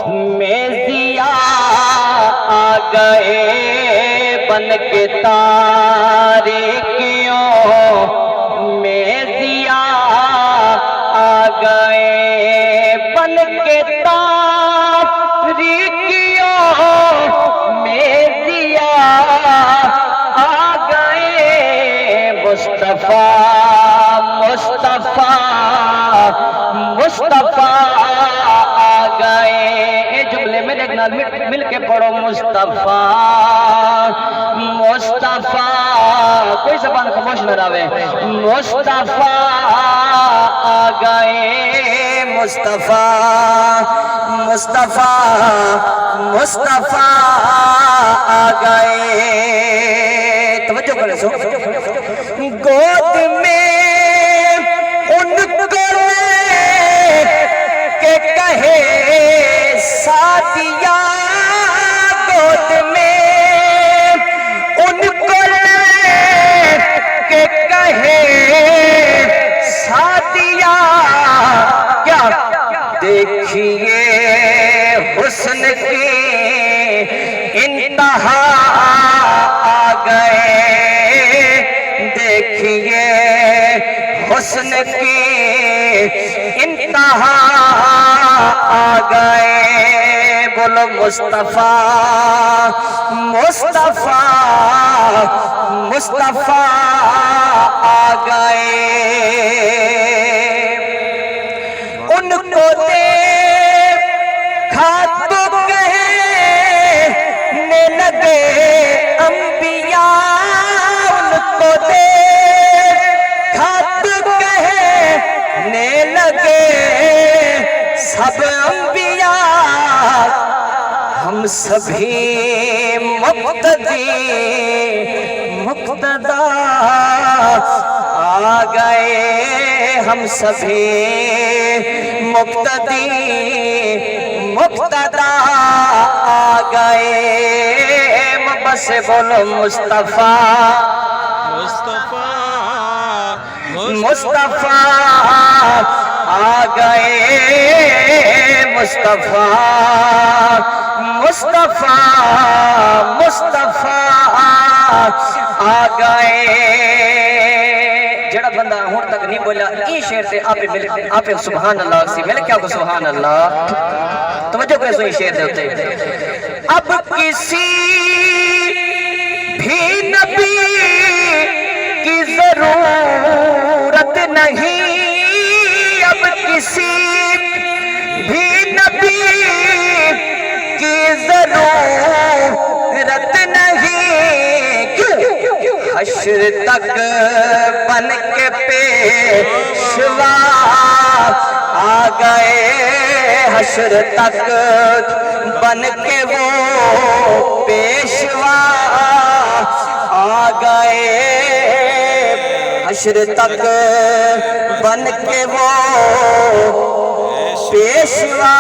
میں ضیا آ گئے بن کے تاریکیوں میں ضیا آ گئے بن کے تاریکیوں میں ضیا آ گئے مصطفیٰ مصطفیٰ مصطفیٰ آ گئے یہ جملے میں دیکھنا مل کے پڑھو مصطفیٰ مصطفیٰ کوئی زبان خاموش نہ رہے مصطفیٰ آ گئے مصطفیٰ مصطفیٰ مصطفیٰ آ گئے توجہ کرے سو گود میں ان کو کہ کہے ساتھیا گود میں ان کو کہ کہے ساتھیا کیا دیکھیے حسن کی انتہا آ گئے دیکھیے حسن کی انتہا آ گئے بولو مصطفیٰ مصطفیٰ مصطفیٰ آ گئے ان کو دیکھا تو کہنے لگے انبیاء ان کو دیکھا تو کہنے لگے سب انبیاء ہم سبھی مقتدی مقتدا آ گئے ہم سبھی مقتدی مقتدا آ گئے بس بولو مصطفیٰ مصطفیٰ آ گئے مصطفیٰ مصطفیٰ مصطفیٰ آ گئے جڑا بندہ ہون تک نہیں بولا این شعر سے آپ سبحان اللہ سی میں نے کیا کو سبحان اللہ توجہ کرے سو این شعر دے ہوتے اب کسی بھی نبی کی ضرورت نہیں اب کسی بھی نبی کی ضرورت نہیں حشر تک بن کے پیشوا آ گئے حشر تک بن کے وہ پیشوا آ گئے حشر تک بن کے وہ پیشوا